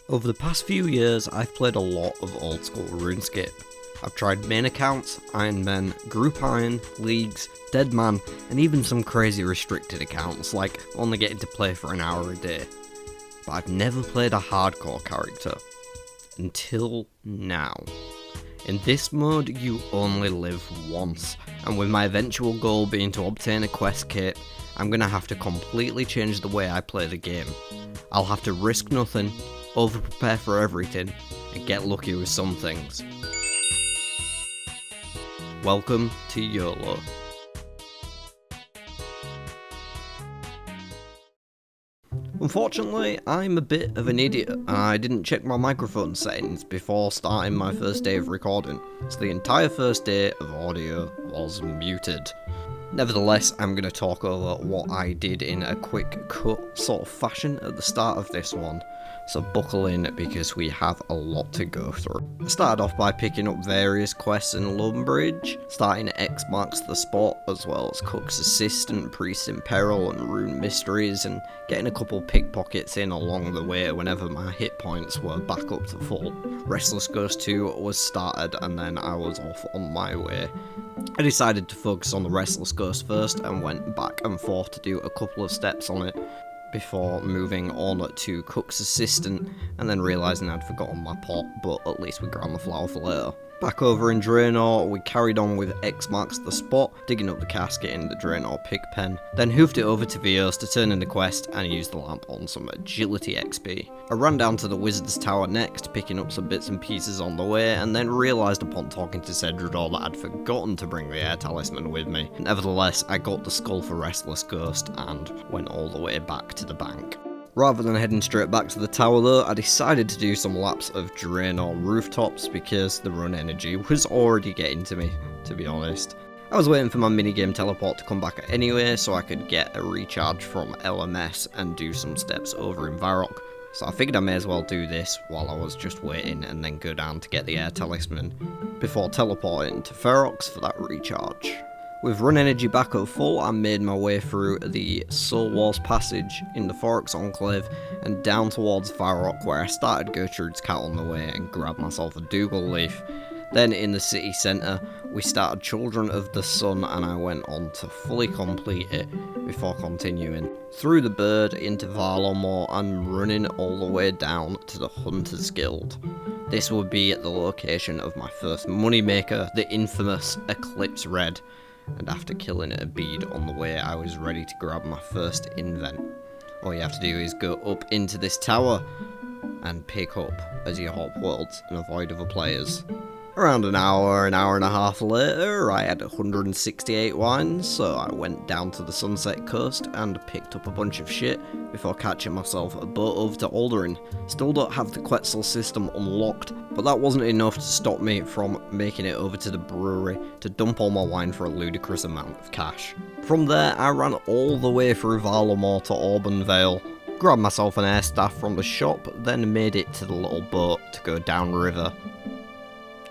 Over the past few years, I've played a lot of old school RuneScape. I've tried main accounts, Ironman, Group Iron, Leagues, Deadman, and even some crazy restricted accounts like only getting to play for an hour a day. But I've never played a hardcore character. Until now. In this mode, you only live once, and with my eventual goal being to obtain a quest cape, I'm gonna have to completely change the way I play the game. I'll have to risk nothing, over-prepare for everything, and get lucky with some things. Welcome to YOLO. Unfortunately, I'm a bit of an idiot, and I didn't check my microphone settings before starting my first day of recording, so the entire first day of audio was muted. Nevertheless, I'm going to talk over what I did in a quick cut sort of fashion at the start of this one, so buckle in because we have a lot to go through. I started off by picking up various quests in Lumbridge, starting at X marks the spot, as well as Cook's Assistant, Priest in Peril and Rune Mysteries, and getting a couple pickpockets in along the way whenever my hit points were back up to full. Restless Ghost 2 was started and then I was off on my way. I decided to focus on the Restless Ghost first and went back and forth to do a couple of steps on it before moving on to Cook's Assistant and then realising I'd forgotten my pot, but at least we grabbed the flower for later. Back over in Draenor, we carried on with X marks the spot, digging up the casket in the Draenor pig pen, then hoofed it over to Vios to turn in the quest and use the lamp on some agility XP. I ran down to the Wizard's Tower next, picking up some bits and pieces on the way, and then realised upon talking to Cedrador that I'd forgotten to bring the Air Talisman with me. Nevertheless, I got the skull for Restless Ghost and went all the way back to the bank. Rather than heading straight back to the tower though, I decided to do some laps of Draenor rooftops because the run energy was already getting to me, to be honest. I was waiting for my minigame teleport to come back anyway so I could get a recharge from LMS and do some steps over in Varrock. So I figured I may as well do this while I was just waiting and then go down to get the Air Talisman before teleporting to Ferox for that recharge. With run energy back at full, I made my way through the Soul Wars passage in the Ferox Enclave and down towards Varrock where I started Gertrude's cat on the way and grabbed myself a Dougal leaf. Then in the city centre, we started Children of the Sun and I went on to fully complete it before continuing through the Bird into Varlamore and running all the way down to the Hunters Guild. This would be at the location of my first moneymaker, the infamous Eclipse Red. And after killing a bead on the way, I was ready to grab my first invent. All you have to do is go up into this tower and pick up as you hop worlds and avoid other players. Around an hour and a half later, I had 168 wines, so I went down to the Sunset Coast and picked up a bunch of shit before catching myself a boat over to Alderaan. Still don't have the Quetzal system unlocked, but that wasn't enough to stop me from making it over to the brewery to dump all my wine for a ludicrous amount of cash. From there, I ran all the way through Varlamore to Auburn Vale, grabbed myself an air staff from the shop, then made it to the little boat to go downriver.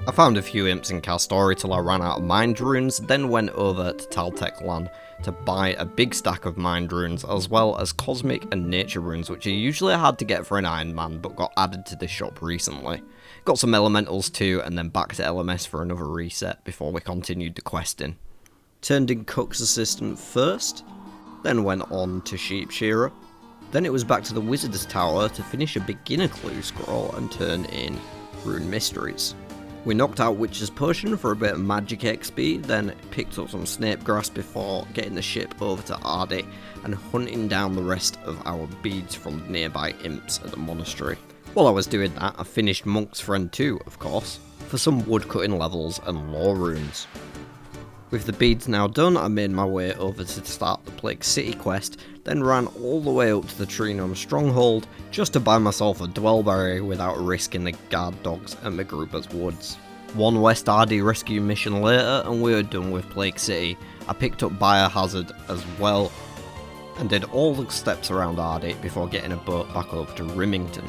I found a few imps in Castori till I ran out of mind runes, then went over to Taltech Land to buy a big stack of mind runes as well as cosmic and nature runes, which are usually hard to get for an Ironman but got added to this shop recently. Got some elementals too and then back to LMS for another reset before we continued the questing. Turned in Cook's Assistant first, then went on to Sheep Shearer. Then it was back to the Wizard's Tower to finish a beginner clue scroll and turn in Rune Mysteries. We knocked out Witch's Potion for a bit of magic XP, then picked up some Snape Grass before getting the ship over to Ardy and hunting down the rest of our beads from nearby imps at the monastery. While I was doing that, I finished Monk's Friend 2, of course, for some woodcutting levels and lore runes. With the beads now done, I made my way over to start the Plague City quest, then ran all the way up to the Tree Gnome Stronghold just to buy myself a Dwellberry without risking the guard dogs at Magruba's Woods. One West Ardy rescue mission later and we were done with Plague City. I picked up Biohazard as well and did all the steps around Ardy before getting a boat back over to Rimington.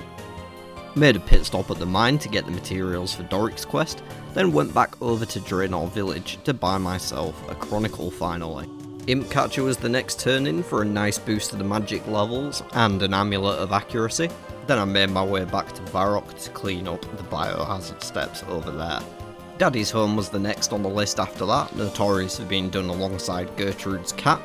Made a pit stop at the mine to get the materials for Doric's quest, then went back over to Draenor Village to buy myself a Chronicle finally. Imp Catcher was the next turn in for a nice boost to the magic levels and an Amulet of Accuracy. Then I made my way back to Varrock to clean up the biohazard steps over there. Daddy's home was the next on the list after that, notorious for being done alongside Gertrude's cat.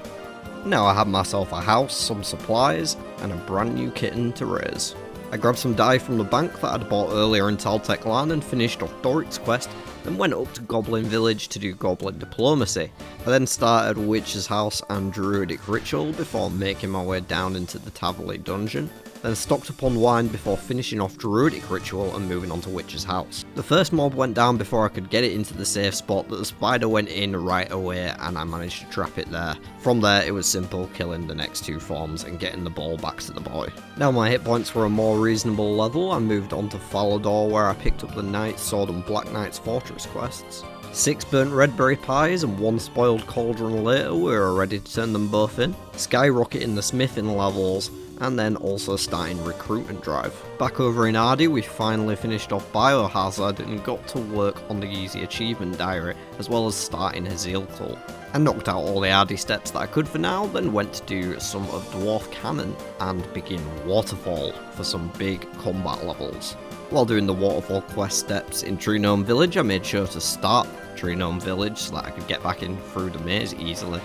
Now I had myself a house, some supplies, and a brand new kitten to raise. I grabbed some dye from the bank that I'd bought earlier in Taltech Land and finished off Doric's quest, then went up to Goblin Village to do Goblin Diplomacy. I then started Witch's House and Druidic Ritual before making my way down into the Taverley Dungeon, then stocked up on wine before finishing off Druidic Ritual and moving on to Witch's House. The first mob went down before I could get it into the safe spot that the spider went in right away and I managed to trap it there. From there it was simple killing the next two forms and getting the ball back to the boy. Now my hit points were a more reasonable level, I moved on to Falador where I picked up the Knight's Sword and Black Knight's Fortress quests. 6 burnt redberry pies and 1 spoiled cauldron later we were ready to turn them both in, skyrocketing the smithing levels, and then also starting recruitment drive. Back over in Ardy, we finally finished off Biohazard and got to work on the easy achievement diary, as well as starting Hazeal Cult. I knocked out all the Ardy steps that I could for now, then went to do some of Dwarf Cannon and begin Waterfall for some big combat levels. While doing the Waterfall quest steps in Tree Gnome Village, I made sure to start Tree Gnome Village so that I could get back in through the maze easily.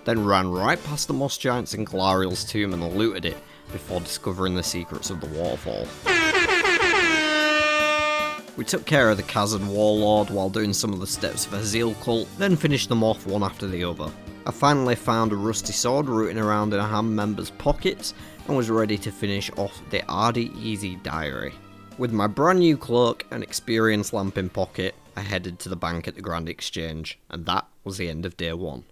Then ran right past the Moss Giants in Galariel's tomb and looted it, before discovering the secrets of the waterfall. We took care of the Khazad Warlord while doing some of the steps for Hazeal Cult, then finished them off one after the other. I finally found a rusty sword rooting around in a ham member's pockets, and was ready to finish off the Ardy Easy Diary. With my brand new cloak and experience lamp in pocket, I headed to the bank at the Grand Exchange, and that was the end of day 1.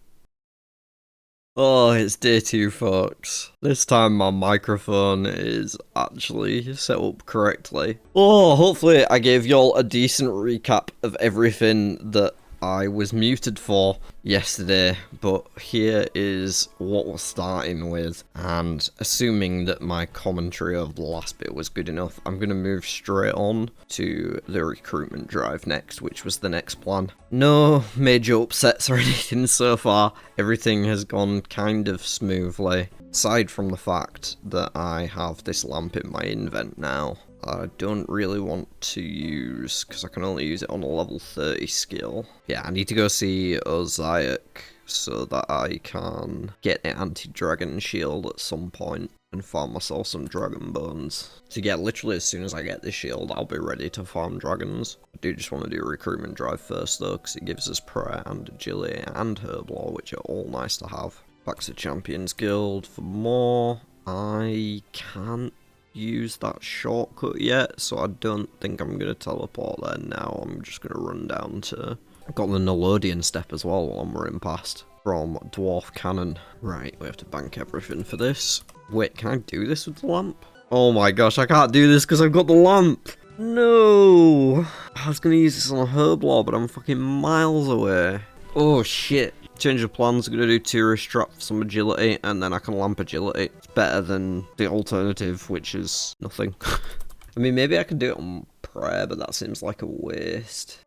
Oh, it's day 2, folks. This time my microphone is actually set up correctly. Oh, hopefully I gave y'all a decent recap of everything that I was muted for yesterday, but here is what we're starting with, and assuming that my commentary of the last bit was good enough, I'm going to move straight on to the recruitment drive next, which was the next plan. No major upsets or anything so far, everything has gone kind of smoothly, aside from the fact that I have this lamp in my invent now. I don't really want to use, because I can only use it on a level 30 skill. Yeah, I need to go see Ozaic so that I can get an anti-dragon shield at some point and farm myself some dragon bones. So yeah, literally as soon as I get this shield, I'll be ready to farm dragons. I do just want to do a recruitment drive first though, because it gives us prayer and agility and herblore, which are all nice to have. Back to Champions Guild for more. I can't use that shortcut yet, so I don't think I'm going to teleport there now. I'm just going to run down to... I've got the Nolodian step as well while I'm running past from Dwarf Cannon. Right, we have to bank everything for this. Wait, can I do this with the lamp? Oh my gosh, I can't do this because I've got the lamp! No! I was going to use this on a herblore, but I'm fucking miles away. Oh shit. Change of plans, I'm going to do Tourist Trap for some agility, and then I can lamp agility. It's better than the alternative, which is nothing. I mean, maybe I can do it on prayer, but that seems like a waste.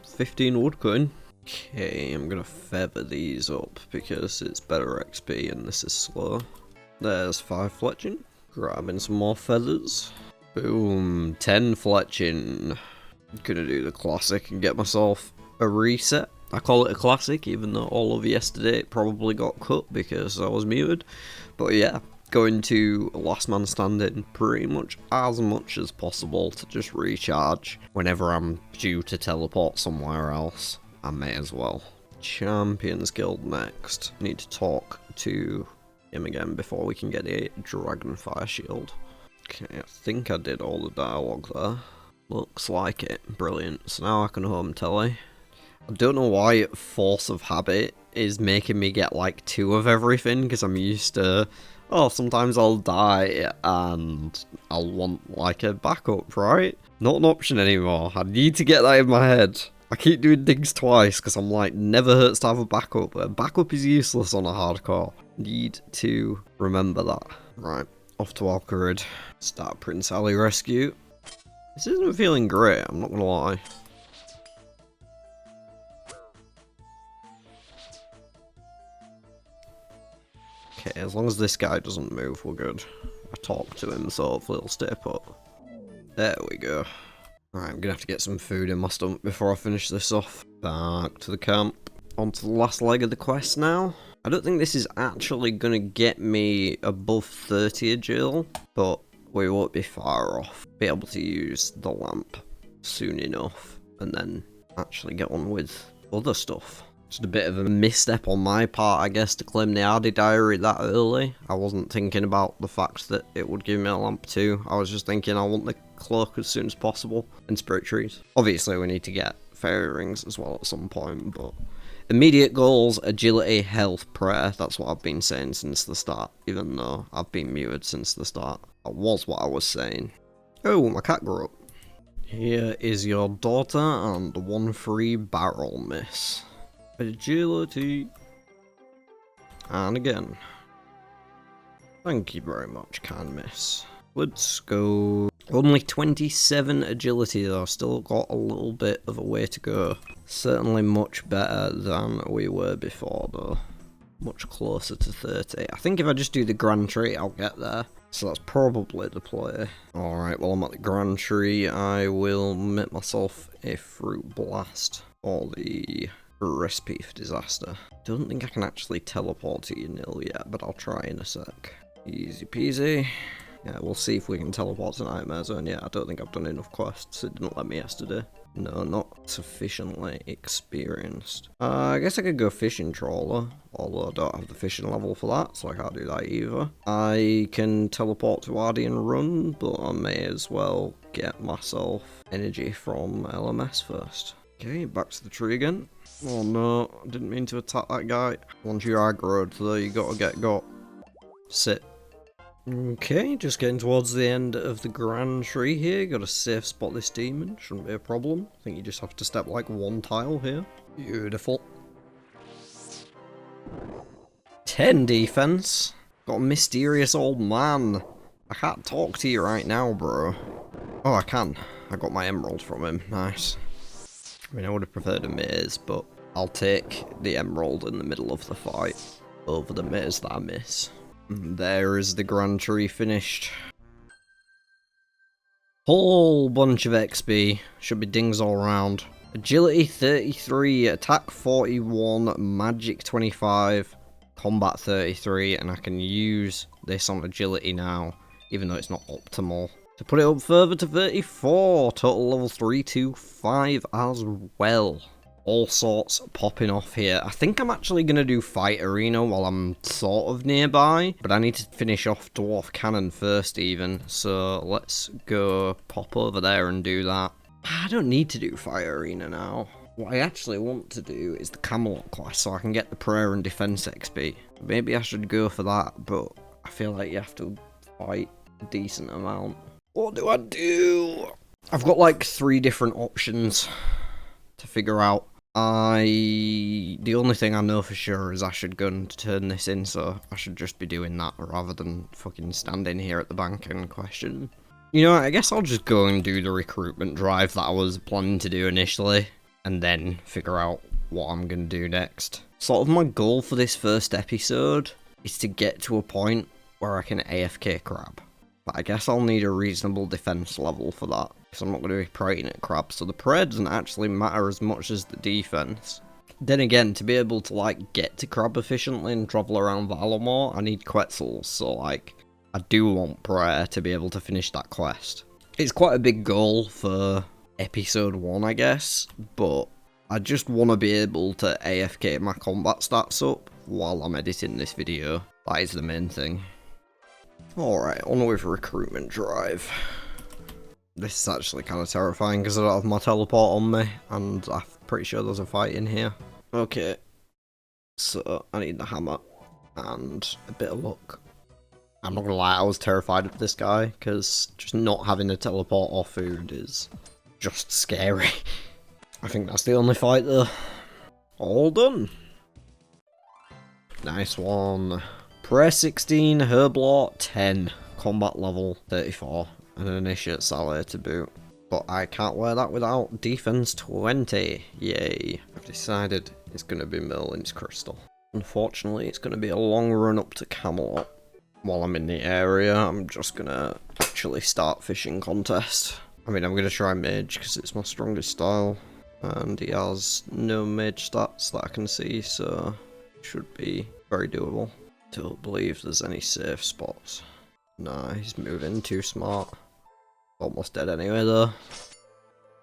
15 wood coin. Okay, I'm going to feather these up, because it's better XP and this is slow. There's 5 fletching. Grabbing some more feathers. Boom, 10 fletching. Gonna do the classic and get myself a reset. I call it a classic, even though all of yesterday it probably got cut because I was muted. But yeah, going to last man standing pretty much as possible to just recharge. Whenever I'm due to teleport somewhere else, I may as well. Champions Guild next. Need to talk to him again before we can get a Dragonfire Shield. Okay, I think I did all the dialogue there. Looks like it. Brilliant. So now I can home telly. I don't know why Force of Habit is making me get like 2 of everything, because I'm used to, oh, sometimes I'll die and I'll want like a backup, right? Not an option anymore. I need to get that in my head. I keep doing things twice because I'm like, never hurts to have a backup. A backup is useless on a hardcore. Need to remember that. Right, off to Alcarid. Start Prince Ali rescue. This isn't feeling great, I'm not gonna lie. Okay, as long as this guy doesn't move, we're good. I talk to him, so hopefully he'll stay put. There we go. Right, I'm gonna have to get some food in my stomach before I finish this off. Back to the camp. On to the last leg of the quest now. I don't think this is actually gonna get me above 30 agile, but we won't be far off. Be able to use the lamp soon enough, and then actually get on with other stuff. Just a bit of a misstep on my part, I guess, to claim the Hardy Diary that early. I wasn't thinking about the fact that it would give me a lamp too. I was just thinking I want the cloak as soon as possible, and spirit trees. Obviously we need to get fairy rings as well at some point, but immediate goals, agility, health, prayer. That's what I've been saying since the start, even though I've been muted since the start. That was what I was saying. Oh, my cat grew up. Here is your daughter and one free barrel, miss. Agility. And again. Thank you very much, kind miss. Let's go. Only 27 agility though, still got a little bit of a way to go. Certainly much better than we were before though. Much closer to 30. I think if I just do the Grand Tree, I'll get there. So that's probably the play. Alright, well I'm at the Grand Tree. I will make myself a Fruit Blast or the Recipe for Disaster. Don't think I can actually teleport to you nil yet, but I'll try in a sec. Easy peasy. Yeah, we'll see if we can teleport to Nightmare Zone yet. I don't think I've done enough quests. It didn't let me yesterday. No, not sufficiently experienced. I guess I could go fishing trawler, although I don't have the fishing level for that, so I can't do that either. I can teleport to Ardy and run, but I may as well get myself energy from LMS first. Okay, back to the tree again. Oh no, I didn't mean to attack that guy. Once you're aggroed though, you gotta get got. Sit. Okay, just getting towards the end of the Grand Tree here. Got a safe spot this demon, shouldn't be a problem. I think you just have to step like one tile here. Beautiful. 10 defense. Got a mysterious old man. I can't talk to you right now, bro. Oh, I can. I got my emerald from him. Nice. I mean, I would have preferred a maze, but I'll take the emerald in the middle of the fight over the maze that I miss. There is the Grand Tree finished. Whole bunch of XP. Should be dings all around. Agility 33, attack 41, magic 25, combat 33, and I can use this on agility now, even though it's not optimal. To put it up further to 34, total level 325 as well. All sorts popping off here. I think I'm actually going to do Fight Arena while I'm sort of nearby, but I need to finish off Dwarf Cannon first even, so let's go pop over there and do that. I don't need to do Fight Arena now. What I actually want to do is the Camelot quest so I can get the Prayer and Defense XP. Maybe I should go for that, but I feel like you have to fight a decent amount. What do I do? I've got like 3 different options to figure out. The only thing I know for sure is I should go and turn this in, so I should just be doing that rather than fucking standing here at the bank and question. You know what, I guess I'll just go and do the recruitment drive that I was planning to do initially, and then figure out what I'm gonna do next. Sort of my goal for this first episode is to get to a point where I can AFK crab. But I guess I'll need a reasonable defense level for that, because I'm not going to be praying at crab, so the prayer doesn't actually matter as much as the defense. Then again, to be able to like get to crab efficiently and travel around Valamore, I need Quetzals, so like, I do want prayer to be able to finish that quest. It's quite a big goal for episode 1, I guess, but I just want to be able to AFK my combat stats up while I'm editing this video. That is the main thing. Alright, on with recruitment drive. This is actually kind of terrifying because I don't have my teleport on me, and I'm pretty sure there's a fight in here. Okay, so I need the hammer and a bit of luck. I'm not gonna lie, I was terrified of this guy because just not having a teleport or food is just scary. I think that's the only fight though. All done. Nice one. Prayer 16, Herblot 10, combat level 34, and an initiate Saleh to boot. But I can't wear that without defense 20, yay. I've decided it's going to be Merlin's Crystal. Unfortunately, it's going to be a long run up to Camelot. while I'm in the area, I'm just gonna actually start fishing contest. I mean, I'm gonna try mage because it's my strongest style, and he has no mage stats that I can see, so it should be very doable. Don't believe there's any safe spots. Nah, he's moving too smart. Almost dead anyway though.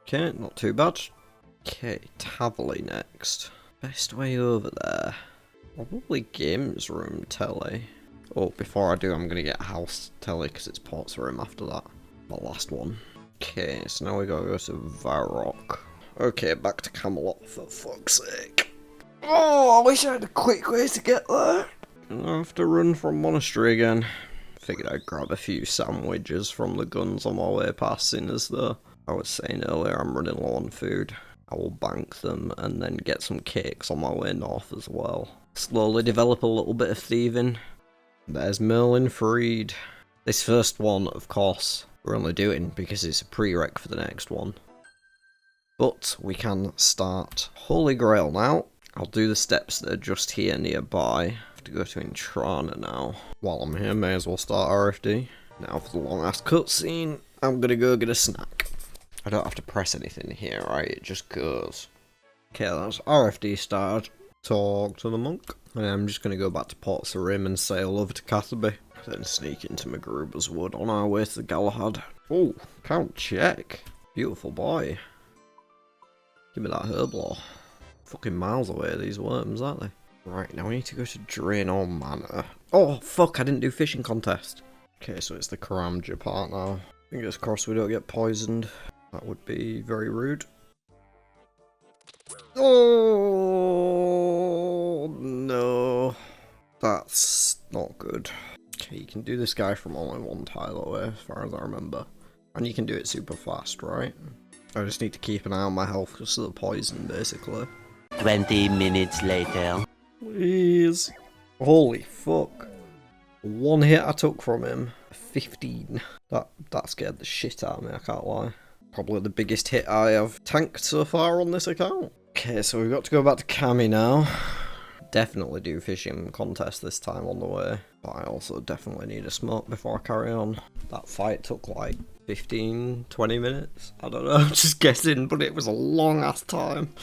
Okay, not too bad. Okay, Tavley next. Best way over there. Probably games room telly. Oh, before I do, I'm gonna get house telly because it's ports room after that. My last one. Okay, so now we gotta go to Varrock. Okay, back to Camelot for fuck's sake. Oh, I wish I had a quick way to get there. I have to run from Monastery again. Figured I'd grab a few sandwiches from the guns on my way past, seeing as though I was saying earlier I'm running low on food. I will bank them and then get some cakes on my way north as well. Slowly develop a little bit of thieving. There's Merlin Freed. This first one, of course, we're only doing because it's a prereq for the next one. But we can start Holy Grail now. I'll do the steps that are just here nearby. I have to go to Intrana now. While I'm here, may as well start RFD. Now for the long ass cutscene, I'm gonna go get a snack. I don't have to press anything here, right? It just goes. Okay, that's RFD started. Talk to the monk. And I'm just gonna go back to Port Sarim and sail over to Catherby. Then sneak into Magruber's Wood on our way to the Galahad. Oh, Count Check. Beautiful boy. Give me that Herblore. Fucking miles away, these worms, aren't they? Right, now we need to go to Draenor Manor. Oh, fuck, I didn't do fishing contest. Okay, so it's the Karamja part now. Fingers crossed we don't get poisoned. That would be very rude. Oh, no. That's not good. Okay, you can do this guy from only one tile away, as far as I remember. And you can do it super fast, right? I just need to keep an eye on my health because of the poison, basically. 20 minutes later. Please. Holy fuck. One hit I took from him. 15. That scared the shit out of me, I can't lie. Probably the biggest hit I have tanked so far on this account. Okay, so we've got to go back to Cami now. Definitely do fishing contest this time on the way. But I also definitely need a smoke before I carry on. That fight took like 15, 20 minutes. I don't know, I'm just guessing, but it was a long ass time.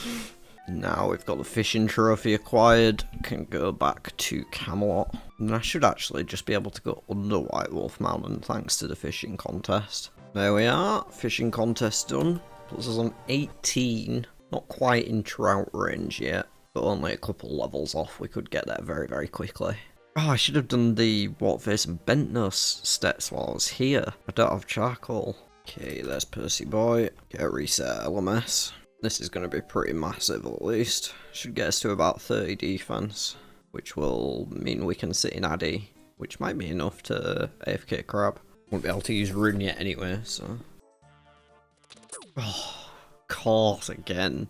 Now we've got the fishing trophy acquired, can go back to Camelot. And I should actually just be able to go under White Wolf Mountain thanks to the fishing contest. There we are, fishing contest done. Puts us on 18, not quite in trout range yet, but only a couple levels off. We could get there very, very quickly. Oh, I should have done the Wartface and Bentnose steps while I was here. I don't have charcoal. Okay, there's Percy Boy. Get a reset LMS. This is going to be pretty massive at least. Should get us to about 30 defense, which will mean we can sit in Addy, which might be enough to AFK Crab. Won't be able to use Rune yet anyway, so... Oh, of course, again.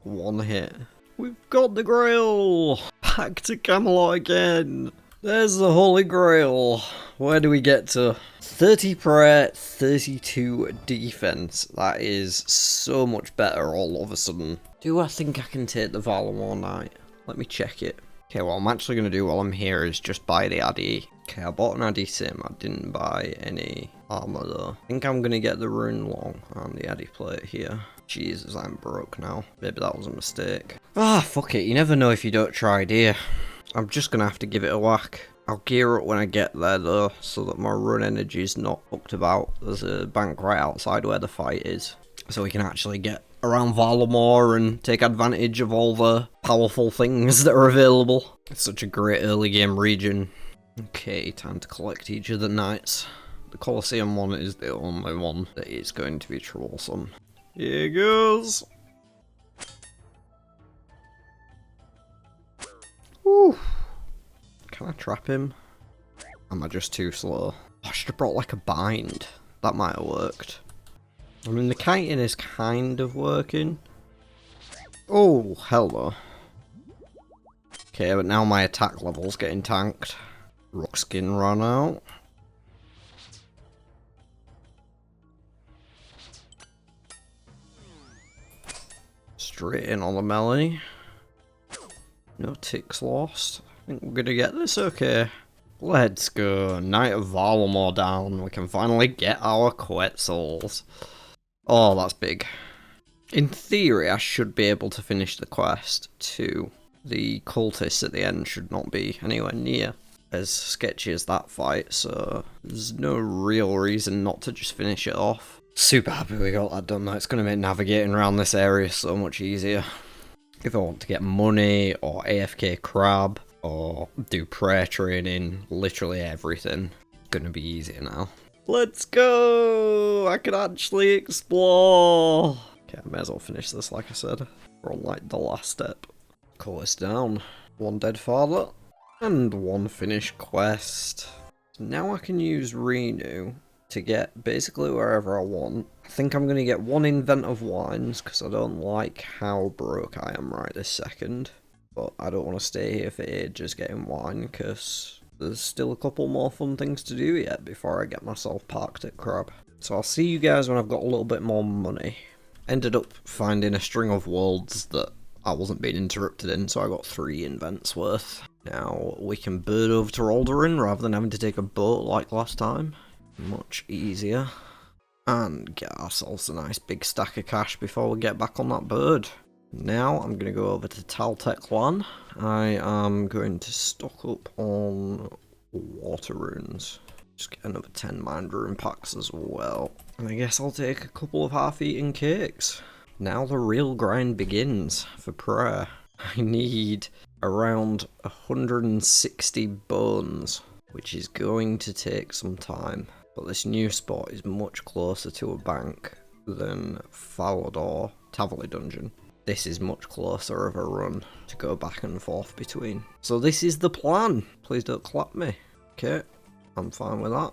One hit. We've got the Grail! Back to Camelot again! There's the Holy Grail. Where do we get to? 30 prayer, 32 defense. That is so much better all of a sudden. Do I think I can take the Valamore Knight? Let me check it. Okay, what I'm actually going to do while I'm here is just buy the Addy. Okay, I bought an Addy Sim. I didn't buy any armor though. I think I'm going to get the Rune Long and the Addy Plate here. Jesus, I'm broke now. Maybe that was a mistake. Ah, fuck it. You never know if you don't try, do you? I'm just going to have to give it a whack. I'll gear up when I get there though, so that my run energy is not fucked about. There's a bank right outside where the fight is. So we can actually get around Valamore and take advantage of all the powerful things that are available. It's such a great early game region. Okay, time to collect each of the knights. The Colosseum one is the only one that is going to be troublesome. Here goes! Whew. Can I trap him? Am I just too slow? Oh, I should have brought like a bind. That might have worked. I mean, the kiting is kind of working. Oh, hello. Okay, but now my attack level's getting tanked. Rock skin run out. Straight in on the melee. No ticks lost. I think we're gonna get this okay. Let's go. Knight of Varlamore down. We can finally get our Quetzals. Oh, that's big. In theory, I should be able to finish the quest too. The cultists at the end should not be anywhere near as sketchy as that fight, so there's no real reason not to just finish it off. Super happy we got that done though. It's going to make navigating around this area so much easier. If I want to get money, or AFK crab, or do prayer training, literally everything, it's going to be easier now. Let's go! I can actually explore! Okay, I may as well finish this like I said. We're on like the last step. Call this down. One dead father, and one finished quest. So now I can use Renu to get basically wherever I want. I think I'm going to get one invent of wines, because I don't like how broke I am right this second. But I don't want to stay here for ages getting wine, because there's still a couple more fun things to do yet before I get myself parked at Crab. So I'll see you guys when I've got a little bit more money. Ended up finding a string of worlds that I wasn't being interrupted in, so I got 3 invents worth. Now we can bird over to Alderaan rather than having to take a boat like last time. Much easier. And get ourselves a nice big stack of cash before we get back on that bird. Now I'm going to go over to Taltech Lan. I am going to stock up on water runes. Just get another 10 mind rune packs as well. And I guess I'll take a couple of half-eaten cakes. Now the real grind begins for prayer. I need around 160 bones, which is going to take some time. But this new spot is much closer to a bank than Falador Tavali Dungeon. This is much closer of a run to go back and forth between. So this is the plan. Please don't clap me. Okay, I'm fine with that.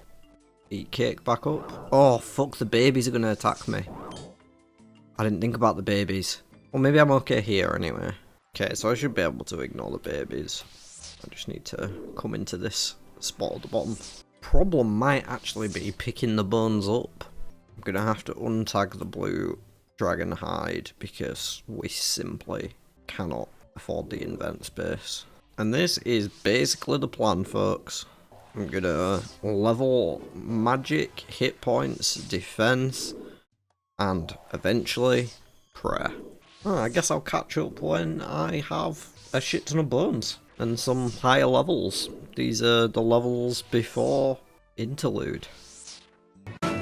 Eat cake back up. Oh fuck, the babies are going to attack me. I didn't think about the babies. Well, maybe I'm okay here anyway. Okay, so I should be able to ignore the babies. I just need to come into this spot at the bottom. Problem might actually be picking the bones up. I'm going to have to untag the blue dragon hide because we simply cannot afford the invent space. And this is basically the plan, folks. I'm going to level magic, hit points, defense, and eventually prayer. Oh, I guess I'll catch up when I have a shit ton of bones and some higher levels. These are the levels before interlude.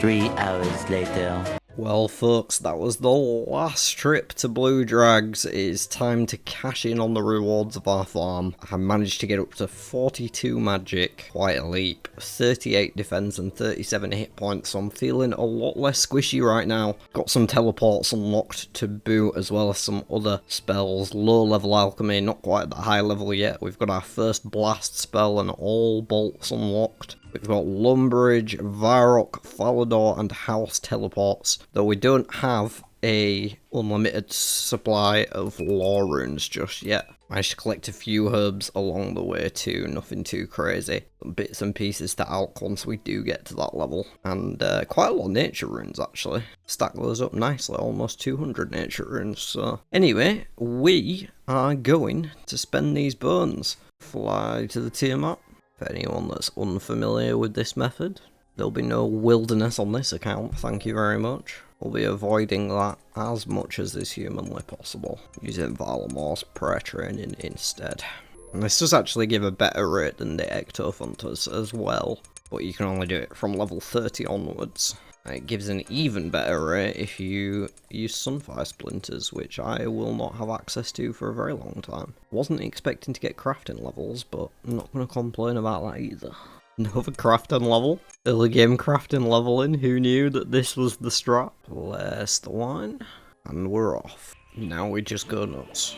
3 hours later. Well folks, that was the last trip to Blue Drags. It is time to cash in on the rewards of our farm. I managed to get up to 42 magic, quite a leap, 38 defense and 37 hit points, so I'm feeling a lot less squishy right now. Got some teleports unlocked to boot, as well as some other spells. Low level alchemy, not quite at the high level yet. We've got our first blast spell and all bolts unlocked. We've got Lumbridge, Varrock, Falador, and House teleports, though we don't have a unlimited supply of lore runes just yet. Managed to collect a few herbs along the way too, nothing too crazy. Some bits and pieces to alch once we do get to that level. And quite a lot of nature runes actually. Stack those up nicely, almost 200 nature runes. So anyway, we are going to spend these bones. Fly to the Tiamat. For anyone that's unfamiliar with this method, there'll be no wilderness on this account, thank you very much. We'll be avoiding that as much as is humanly possible, using Varlamore's prayer training instead. And this does actually give a better rate than the Ectophunters as well, but you can only do it from level 30 onwards. It gives an even better rate if you use Sunfire Splinters, which I will not have access to for a very long time. Wasn't expecting to get crafting levels, but I'm not going to complain about that either. Another crafting level. Early game crafting leveling, who knew that this was the strat? Bless the wine, and we're off. Now we just go nuts.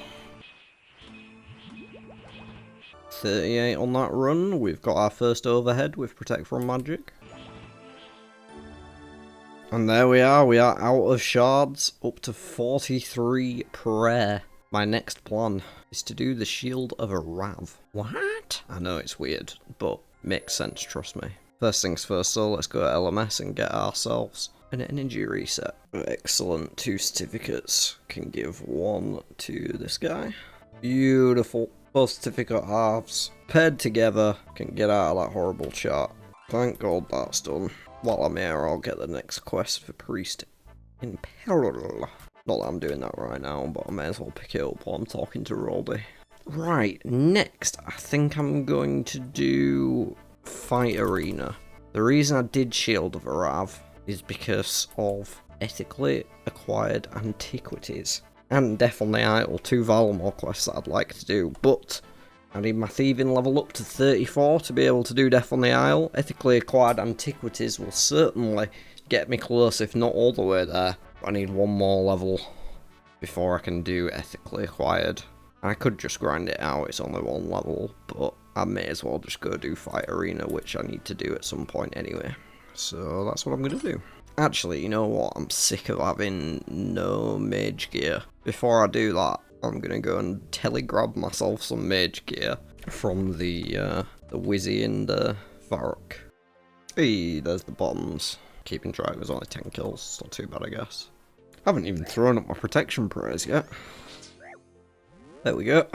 38 on that run, we've got our first overhead with Protect from Magic. And there we are out of shards, up to 43 prayer. My next plan is to do the Shield of a Rav. What? I know it's weird, but makes sense, trust me. First things first, so let's go to LMS and get ourselves an energy reset. Excellent, 2 certificates. Can give 1 to this guy. Beautiful. Both certificate halves, paired together, can get out of that horrible chart. Thank God that's done. While I'm here, I'll get the next quest for Priest in Peril. Not that I'm doing that right now, but I may as well pick it up while I'm talking to Roldy. Right, next, I think I'm going to do Fight Arena. The reason I did Shield of Arav is because of ethically acquired antiquities. And Death on the Isle, 2 Valamore quests that I'd like to do, but I need my thieving level up to 34 to be able to do Death on the Isle. Ethically acquired antiquities will certainly get me close, if not all the way there. I need 1 more level before I can do ethically acquired. I could just grind it out, it's only 1 level, but I may as well just go do Fight Arena, which I need to do at some point anyway. So that's what I'm going to do. Actually, you know what? I'm sick of having no mage gear. Before I do that, I'm going to go and telegrab myself some mage gear from the Wizzy and Varrock. Hey, there's the bombs. Keeping track, there's only 10 kills. It's not too bad, I guess. I haven't even thrown up my protection praise yet. There we go.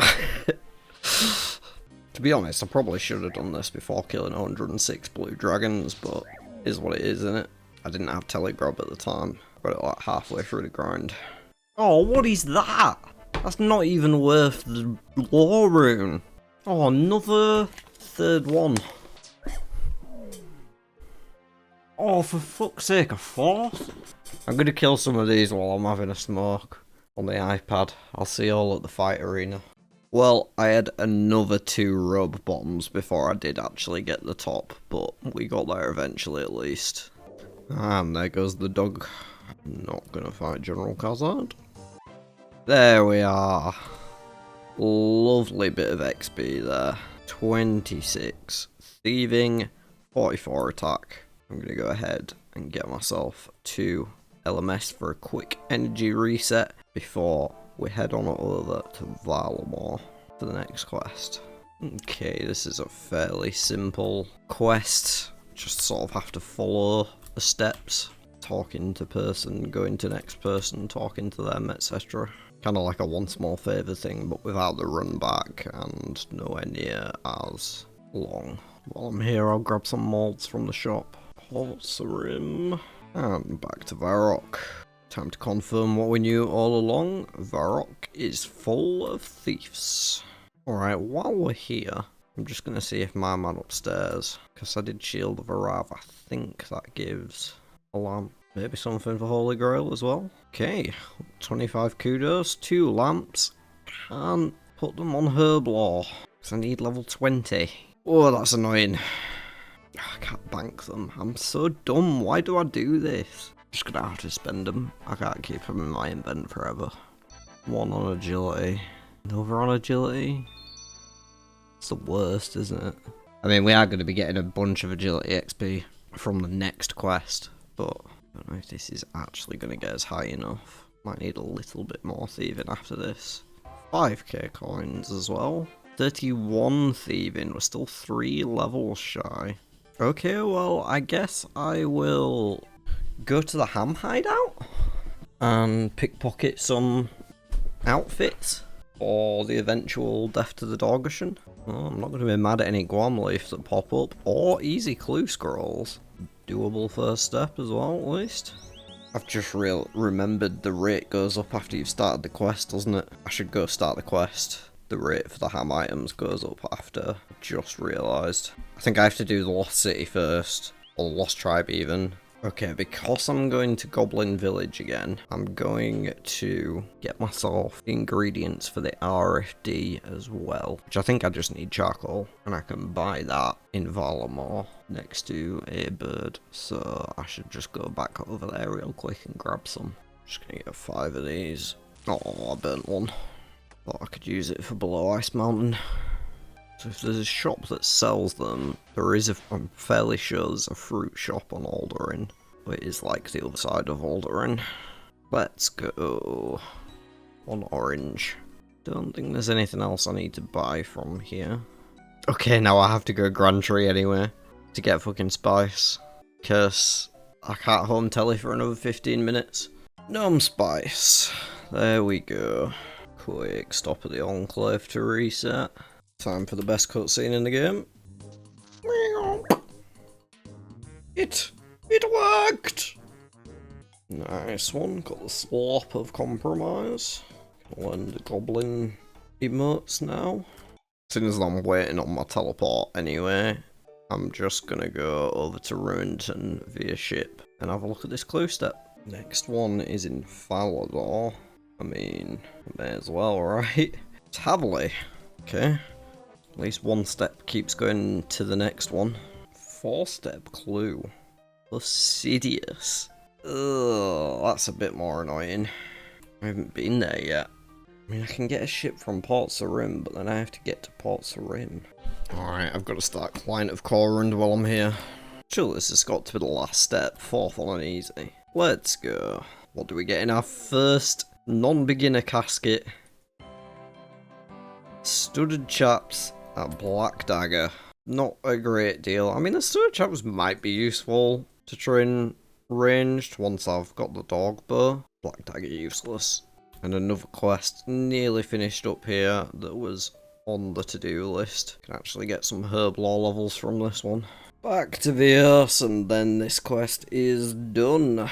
To be honest, I probably should have done this before killing 106 blue dragons, but it is what it is, isn't it? I didn't have telegrab at the time. Got it like halfway through the grind. Oh, what is that? That's not even worth the lore rune. Oh, another 3rd one. Oh, for fuck's sake, a 4th? I'm gonna kill some of these while I'm having a smoke on the iPad. I'll see you all at the Fight Arena. Well, I had another 2 rub bombs before I did actually get the top, but we got there eventually at least. And there goes the dog. I'm not gonna fight General Khazard. There we are. Lovely bit of XP there. 26 thieving, 44 attack. I'm gonna go ahead and get myself 2 LMS for a quick energy reset before we head on over to Valamore for the next quest. Okay, this is a fairly simple quest. Just sort of have to follow the steps. Talking to person, going to next person, talking to them, etc. Kind of like a one small favour thing, but without the run back and nowhere near as long. While I'm here, I'll grab some molds from the shop. HCIM. And back to Varrock. Time to confirm what we knew all along. Varrock is full of thieves. Alright, while we're here, I'm just going to see if my man upstairs, because I did Shield of Arav, I think that gives a lamp. Maybe something for Holy Grail as well. Okay, 25 kudos, 2 lamps. Can't put them on Herb Law, because I need level 20. Oh, that's annoying. I can't bank them. I'm so dumb. Why do I do this? Just gonna have to spend them. I can't keep them in my invent forever. 1 on agility. Another on agility. It's the worst, isn't it? I mean, we are going to be getting a bunch of agility XP from the next quest, but I don't know if this is actually going to get us high enough. Might need a little bit more thieving after this. 5k coins as well. 31 thieving. We're still 3 levels shy. Okay, well, I guess I will go to the ham hideout and pickpocket some outfits for the eventual Death to the Dorgushan. Oh, I'm not going to be mad at any Guam leaves that pop up, or easy clue scrolls. Doable first step as well, at least. I've just remembered the rate goes up after you've started the quest, doesn't it? I should go start the quest. The rate for the ham items goes up after. Just realised. I think I have to do the Lost City first, or the Lost Tribe even. Okay, because I'm going to Goblin Village again, I'm going to get myself the ingredients for the RFD as well, which I think I just need charcoal, and I can buy that in Valamore next to a bird, so I should just go back over there real quick and grab some. Just gonna get 5 of these. Oh, I burnt one. Thought I could use it for below Ice Mountain. So if there's a shop that sells them, there is I'm fairly sure there's a fruit shop on Alderin, but it is like the other side of Alderin. Let's go. 1 orange. Don't think there's anything else I need to buy from here. Okay, now I have to go Grand Tree anyway to get fucking spice, because I can't home telly for another 15 minutes. Gnome spice. There we go. Quick stop at the Enclave to reset. Time for the best cutscene in the game. It worked! Nice one, got the slop of compromise. Can learn the goblin emotes now. As soon as I'm waiting on my teleport anyway, I'm just gonna go over to Ruinton via ship and have a look at this clue step. Next one is in Falador. I mean, may as well, right? Tavley. Okay. At least one step keeps going to the next one. 4-step clue. Lucidius. Ugh, that's a bit more annoying. I haven't been there yet. I mean, I can get a ship from Port Sarim, but then I have to get to Port Sarim. Alright, I've got to start Client of Corund while I'm here. Surely this has got to be the last step. 4th one and easy. Let's go. What do we get in our first non-beginner casket? Studded chaps at Black Dagger. Not a great deal. I mean, the studded chaps might be useful to train ranged once I've got the dog bow. Black Dagger useless. And another quest nearly finished up here that was on the to-do list. Can actually get some herb lore levels from this one. Back to Vios, and then this quest is done.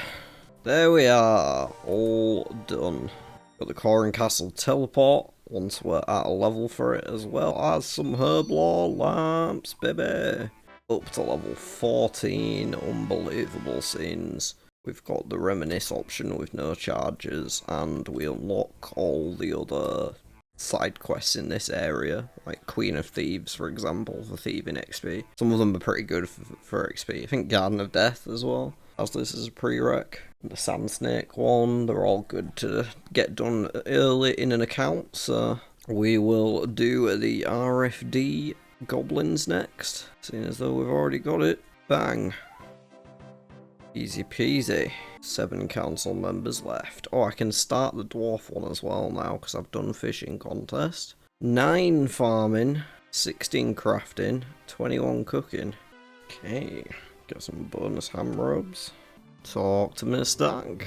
There we are, all done. Got the Corin Castle teleport once we're at a level for it, as well as some herb lore lamps, baby. Up to level 14, unbelievable scenes. We've got the Reminisce option with no charges, and we unlock all the other side quests in this area, like Queen of Thieves, for example, for thieving XP. Some of them are pretty good for XP. I think Garden of Death as well, as this is a prereq. The Sand Snake one, they're all good to get done early in an account, so we will do the RFD goblins next, seeing as though we've already got it. Bang. Easy peasy. 7 council members left. Oh, I can start the dwarf one as well now, because I've done fishing contest. 9 farming, 16 crafting, 21 cooking. Okay, get some bonus ham robes. Talk to Miss Stag.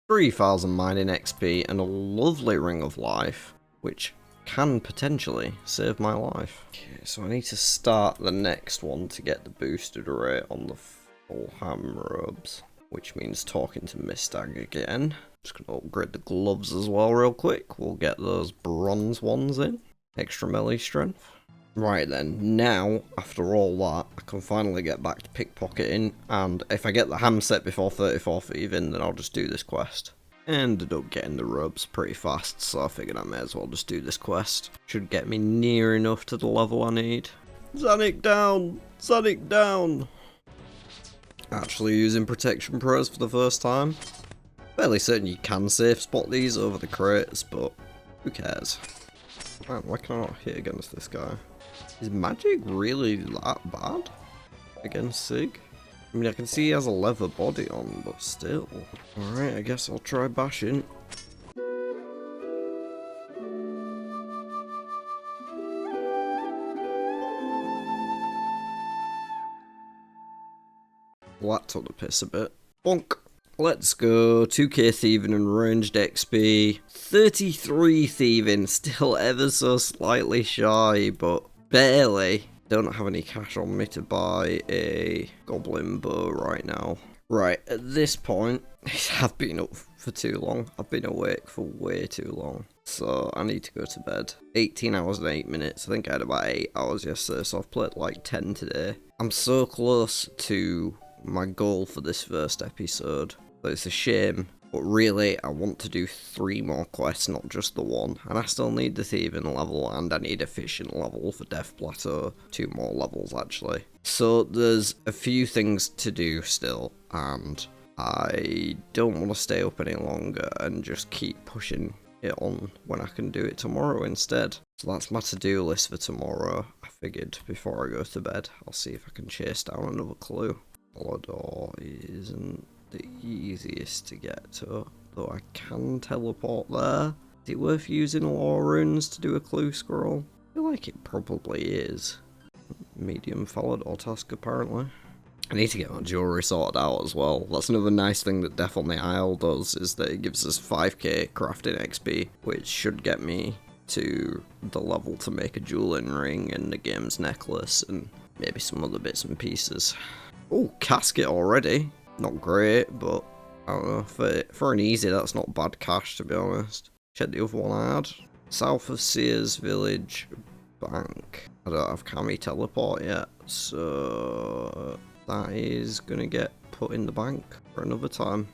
3,000 mining XP and a lovely Ring of Life, which can potentially save my life. Okay, so I need to start the next one to get the boosted rate on the full ham robes, which means talking to Miss Stag again. Just gonna upgrade the gloves as well real quick. We'll get those bronze ones in. Extra melee strength. Right then, now, after all that, I can finally get back to pickpocketing, and if I get the ham set before 34 thieving, then I'll just do this quest. Ended up getting the robes pretty fast, so I figured I may as well just do this quest. Should get me near enough to the level I need. Zanik down! Zanik down! Actually using protection pros for the first time. Fairly certain you can safe spot these over the crates, but who cares? Man, why can I not hit against this guy? Is magic really that bad against Sig? I mean, I can see he has a leather body on, but still. Alright, I guess I'll try bashing. Well, that took the piss a bit. Bonk. Let's go. 2k thieving and ranged XP. 33 thieving, still ever so slightly shy, but barely. Don't have any cash on me to buy a goblin bow right now. Right, at this point, I've been up for too long. I've been awake for way too long. So I need to go to bed. 18 hours and 8 minutes. I think I had about 8 hours yesterday, so I've played like 10 today. I'm so close to my goal for this first episode. But it's a shame. But really, I want to do 3 more quests, not just the one. And I still need the thieving level, and I need a fishing level for Death Plateau. 2 more levels, actually. So there's a few things to do still, and I don't want to stay up any longer and just keep pushing it on when I can do it tomorrow instead. So that's my to-do list for tomorrow. I figured before I go to bed, I'll see if I can chase down another clue. Falador isn't the easiest to get to, though I can teleport there. Is it worth using lore runes to do a clue scroll? I feel like it probably is. Medium Falador task apparently. I need to get my jewellery sorted out as well. That's another nice thing that Death on the Isle does, is that it gives us 5k crafting XP, which should get me to the level to make a dueling ring and the game's necklace and maybe some other bits and pieces. Oh, casket already. Not great, but I don't know, for an easy, that's not bad cash, to be honest. Check the other one I had. South of Sears Village Bank. I don't have Cami teleport yet, so that is gonna get put in the bank for another time.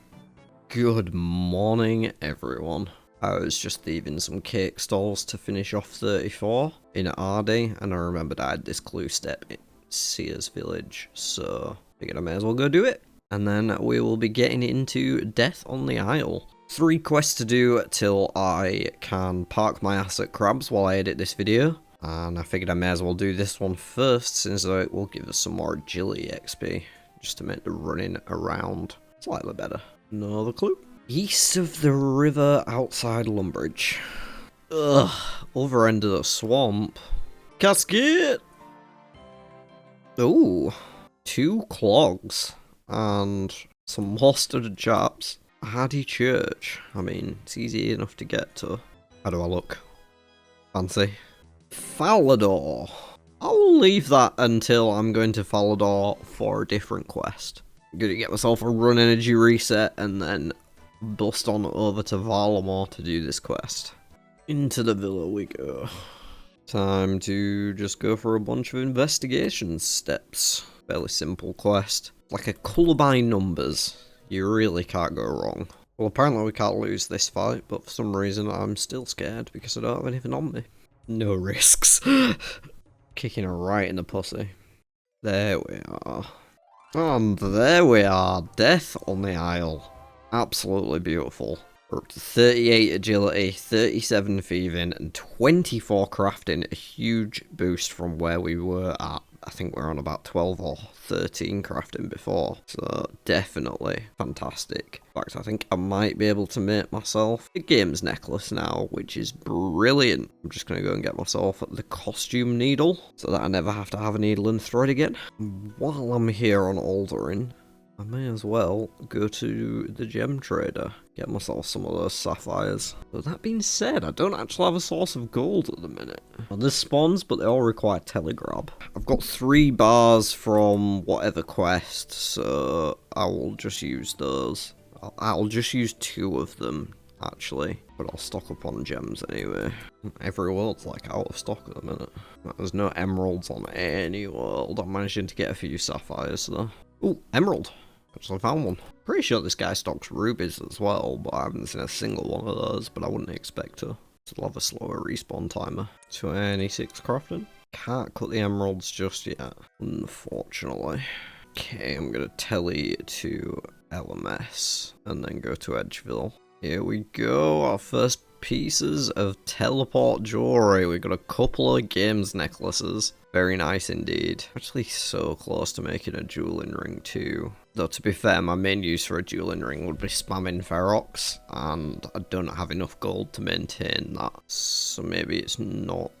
Good morning, everyone. I was just leaving some cake stalls to finish off 34 in Ardy, and I remembered I had this clue step in Sears Village, so I figured I may as well go do it. And then we will be getting into Death on the Isle. 3 quests to do till I can park my ass at Crabs while I edit this video. And I figured I may as well do this one first, since it will give us some more agility XP, just to make the running around slightly better. Another clue. East of the river outside Lumbridge. Ugh, other end of the swamp. Casket! Ooh, 2 clogs. And some mustard chaps. Hardy Church. I mean, it's easy enough to get to. How do I look? Fancy. Falador. I'll leave that until I'm going to Falador for a different quest. I'm gonna get myself a run energy reset and then bust on over to Valamor to do this quest. Into the villa we go. Time to just go for a bunch of investigation steps. Fairly simple quest. Like a colour by numbers. You really can't go wrong. Well, apparently we can't lose this fight, but for some reason I'm still scared because I don't have anything on me. No risks. Kicking her right in the pussy. There we are. And there we are. Death on the Isle. Absolutely beautiful. We're up to 38 agility, 37 thieving, and 24 crafting. A huge boost from where we were at. I think we're on about 12 or 13 crafting before. So definitely fantastic. In fact, I think I might be able to make myself a games necklace now, which is brilliant. I'm just going to go and get myself the costume needle so that I never have to have a needle and thread again. While I'm here on Aldering, I may as well go to the gem trader, get myself some of those sapphires. But that being said, I don't actually have a source of gold at the minute. Well, there's spawns, but they all require telegrab. I've got 3 bars from whatever quest, so I will just use those. I'll just use 2 of them, actually. But I'll stock up on gems anyway. Every world's like out of stock at the minute. There's no emeralds on any world. I'm managing to get a few sapphires though. Ooh, emerald. Actually found one. Pretty sure this guy stocks rubies as well, but I haven't seen a single one of those, but I wouldn't expect to. It'll have a slower respawn timer. 26 crafting. Can't cut the emeralds just yet, unfortunately. Okay, I'm gonna tele to LMS and then go to Edgeville. Here we go, our first pieces of teleport jewelry. We got a couple of games necklaces. Very nice indeed. Actually so close to making a dueling ring too. Though to be fair, my main use for a dueling ring would be spamming Ferox, and I don't have enough gold to maintain that. So maybe it's not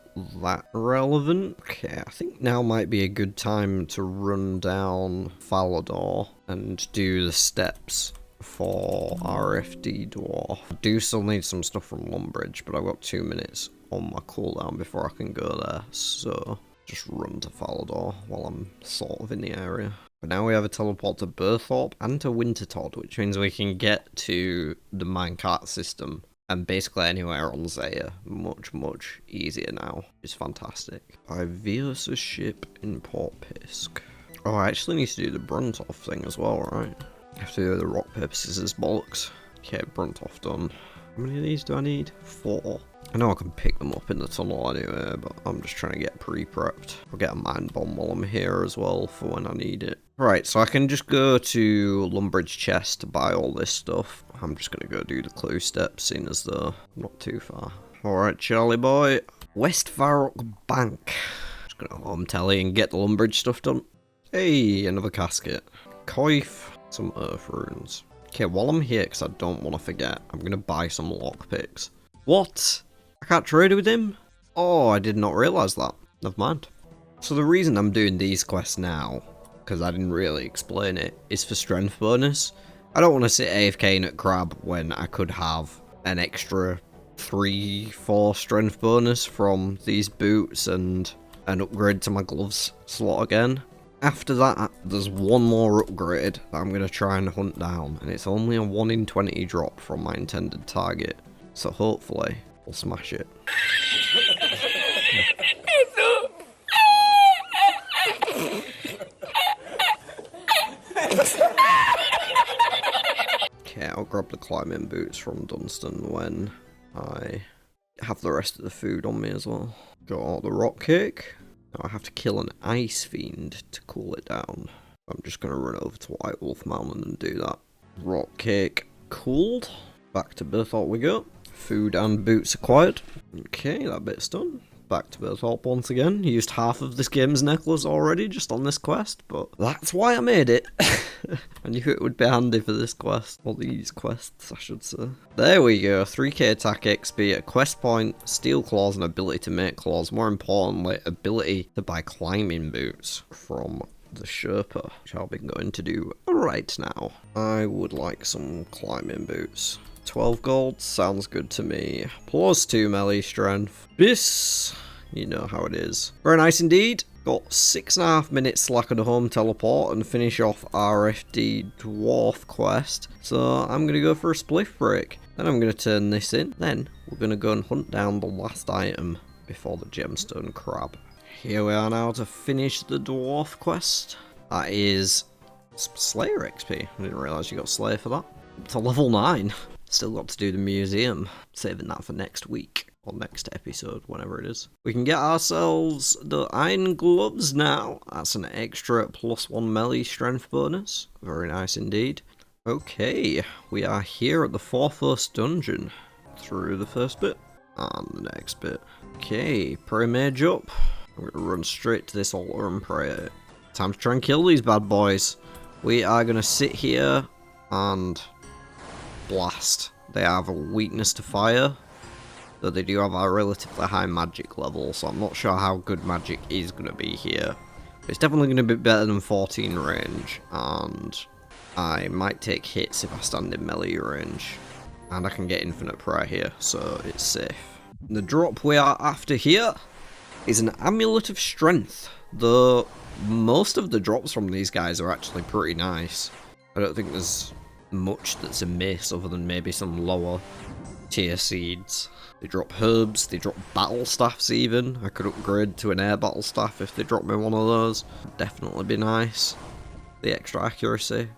that relevant. Okay, I think now might be a good time to run down Falador and do the steps for RFD Dwarf. I do still need some stuff from Lumbridge, but I've got 2 minutes on my cooldown before I can go there, so just run to Falador while I'm sort of in the area. But now we have a teleport to Burthorpe and to Wintertodd, which means we can get to the minecart system and basically anywhere on Zaya much easier now. It's fantastic. I Venus a ship in Port Pisk. Oh, I actually need to do the Bruntoff thing as well, right? I have to do the rock, paper, scissors bollocks. Okay, Bruntoff done. How many of these do I need? 4. I know I can pick them up in the tunnel anyway, but I'm just trying to get pre-prepped. I'll get a mine bomb while I'm here as well for when I need it. Right, so I can just go to Lumbridge Chest to buy all this stuff. I'm just going to go do the clue steps, seeing as though I'm not too far. Alright, Charlie boy. West Varrock Bank. Just going to home tally and get the Lumbridge stuff done. Hey, another casket. Coif. Some earth runes. Okay, while I'm here, because I don't want to forget, I'm going to buy some lockpicks. What? I can't trade with him? Oh, I did not realise that. Never mind. So the reason I'm doing these quests now, because I didn't really explain it, is for strength bonus. I don't want to sit AFKing at Crab when I could have an extra 3-4 strength bonus from these boots and an upgrade to my gloves slot again. After that, there's one more upgrade that I'm going to try and hunt down, and it's only a 1 in 20 drop from my intended target, so hopefully we'll smash it. Okay, I'll grab the climbing boots from Dunstan when I have the rest of the food on me as well. Got the rock cake. Now I have to kill an ice fiend to cool it down. I'm just going to run over to White Wolf Mountain and do that. Rock cake cooled. Back to Berthorpe we go. Food and boots acquired. Okay, that bit's done. Back to Berthorpe once again. Used half of this game's necklace already just on this quest, but that's why I made it. I knew it would be handy for this quest. Or these quests, I should say. There we go. 3k attack XP, a quest point, steel claws, and ability to make claws. More importantly, ability to buy climbing boots from the Sherpa, which I'll be going to do right now. I would like some climbing boots. 12 gold, sounds good to me. Plus 2 melee strength. This, you know how it is. Very nice indeed. Got 6.5 minutes slack on the home teleport and finish off RFD Dwarf quest. So I'm going to go for a spliff break. Then I'm going to turn this in. Then we're going to go and hunt down the last item before the gemstone crab. Here we are now to finish the dwarf quest. That is Slayer XP. I didn't realise you got Slayer for that. To level 9. Still got to do the museum. Saving that for next week. Or next episode, whenever it is. We can get ourselves the iron gloves now. That's an extra +1 melee strength bonus. Very nice indeed. Okay, we are here at the 4th dungeon. Through the first bit. And the next bit. Okay, pray mage up. I'm gonna run straight to this altar and pray. Time to try and kill these bad boys. We are gonna sit here and blast. They have a weakness to fire, though they do have a relatively high magic level, so I'm not sure how good magic is going to be here. But it's definitely going to be better than 14 range, and I might take hits if I stand in melee range. And I can get infinite prayer here, so it's safe. The drop we are after here is an Amulet of Strength, though most of the drops from these guys are actually pretty nice. I don't think there's much that's a miss other than maybe some lower tier seeds. They drop herbs, they drop battle staffs even. I could upgrade to an air battle staff if they drop me one of those. Definitely be nice. The extra accuracy.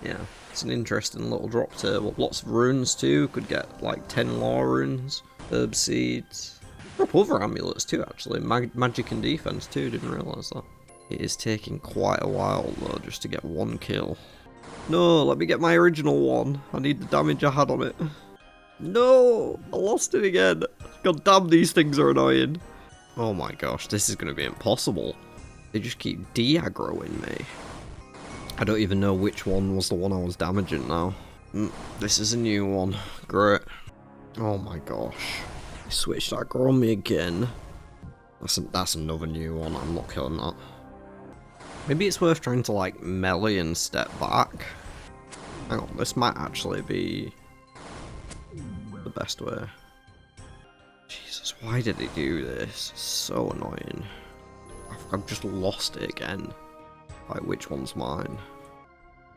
Yeah, it's an interesting little drop table. Lots of runes too, could get like 10 lore runes. Herb seeds. Drop other amulets too actually. Magic and defense too, didn't realise that. It is taking quite a while though just to get one kill. No, let me get my original one. I need the damage I had on it. No, I lost it again. God damn, these things are annoying. Oh my gosh, this is going to be impossible. They just keep de-aggroing me. I don't even know which one was the one I was damaging now. This is a new one. Great. Oh my gosh. They switched aggro on me again. That's another new one. I'm not killing that. Maybe it's worth trying to like melee and step back. Hang on, this might actually be the best way. Jesus, why did he do this? So annoying. I've just lost it again. Like, which one's mine?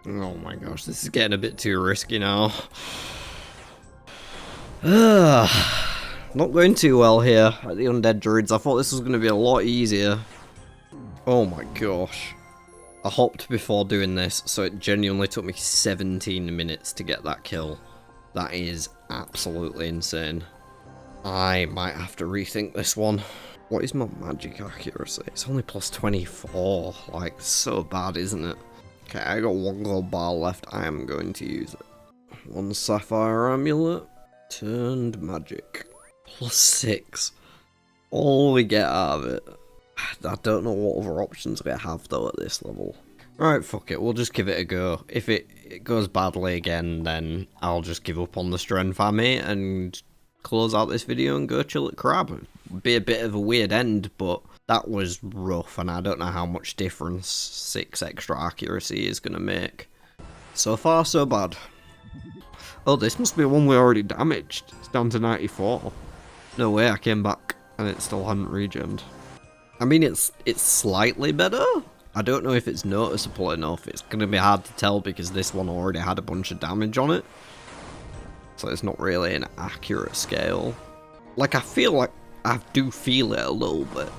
Oh my gosh, this is getting a bit too risky now. Not going too well here at the Undead Druids. I thought this was going to be a lot easier. Oh my gosh. I hopped before doing this, so it genuinely took me 17 minutes to get that kill. That is absolutely insane. I might have to rethink this one. What is my magic accuracy? It's only +24. Like, so bad, isn't it? Okay, I got 1 gold bar left. I am going to use it. 1 sapphire amulet. Turned magic. +6. All we get out of it. I don't know what other options we have though at this level. Right, fuck it, we'll just give it a go. If it goes badly again, then I'll just give up on the strength army and close out this video and go chill at Crab. It'd be a bit of a weird end, but that was rough and I don't know how much difference 6 extra accuracy is going to make. So far, so bad. Oh, this must be one we already damaged. It's down to 94. No way, I came back and it still hadn't regened. I mean, it's slightly better. I don't know if it's noticeable enough. It's going to be hard to tell because this one already had a bunch of damage on it. So it's not really an accurate scale. Like, I feel like I do feel it a little bit.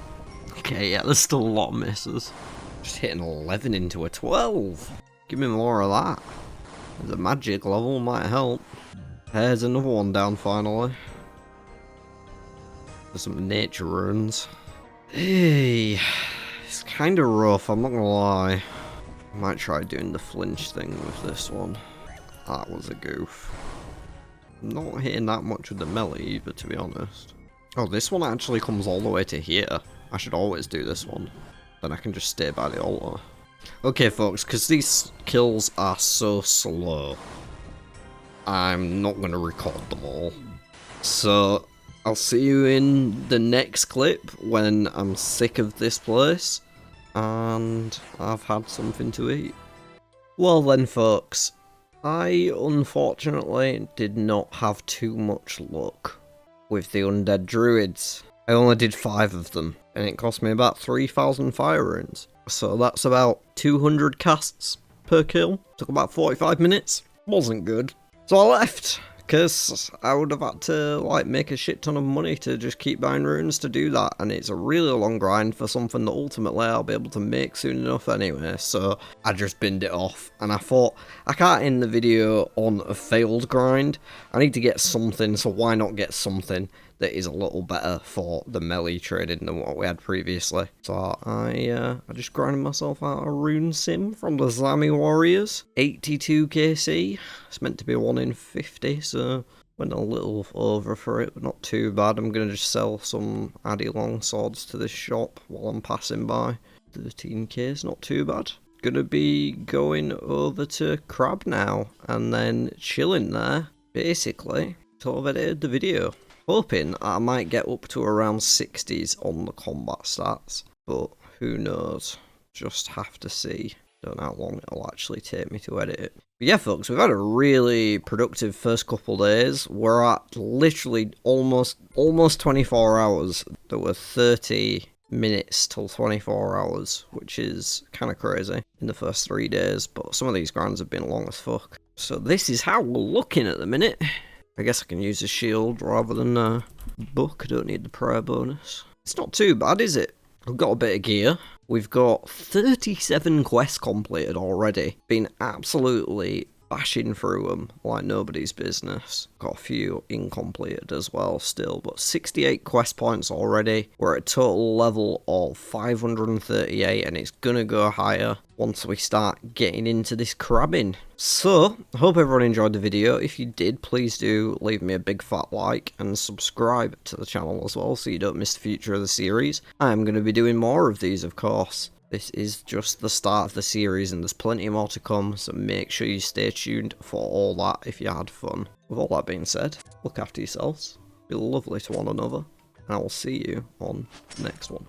Okay, yeah, there's still a lot of misses. Just hitting 11 into a 12. Give me more of that. The magic level might help. There's another one down finally. There's some nature runes. Hey, it's kind of rough, I'm not gonna lie. I might try doing the flinch thing with this one. That was a goof. I'm not hitting that much with the melee either, to be honest. Oh, this one actually comes all the way to here. I should always do this one. Then I can just stay by the altar. Okay, folks, because these kills are so slow, I'm not going to record them all. So, I'll see you in the next clip when I'm sick of this place and I've had something to eat. Well then, folks, I unfortunately did not have too much luck with the undead druids. I only did 5 of them, and it cost me about 3,000 fire runes. So that's about 200 casts per kill. Took about 45 minutes. Wasn't good. So I left, because I would have had to like make a shit ton of money to just keep buying runes to do that, and it's a really long grind for something that ultimately I'll be able to make soon enough anyway. So I just binned it off, and I thought, I can't end the video on a failed grind. I need to get something, so why not get something that is a little better for the melee trading than what we had previously. So I just grinded myself out a rune sim from the Zami Warriors. 82 KC. It's meant to be 1 in 50, so went a little over for it, but not too bad. I'm going to just sell some Addy long swords to this shop while I'm passing by. 13k is not too bad. Gonna be going over to Crab now, and then chilling there, basically, till I've edited the video. Hoping I might get up to around 60s on the combat stats, but who knows, just have to see. Don't know how long it'll actually take me to edit it. But yeah folks, we've had a really productive first couple days. We're at literally almost 24 hours. There were 30 minutes till 24 hours, which is kind of crazy in the first 3 days, but some of these grinds have been long as fuck. So this is how we're looking at the minute. I guess I can use a shield rather than a book. I don't need the prayer bonus. It's not too bad, is it? We've got a bit of gear. We've got 37 quests completed already. Been absolutely bashing through them like nobody's business. Got a few incompleted as well still, but 68 quest points already. We're at a total level of 538, and it's gonna go higher once we start getting into this crabbing. So, I hope everyone enjoyed the video. If you did, please do leave me a big fat like and subscribe to the channel as well so you don't miss the future of the series. I'm going to be doing more of these, of course. This is just the start of the series and there's plenty more to come, so make sure you stay tuned for all that if you had fun. With all that being said, look after yourselves, be lovely to one another, and I will see you on the next one.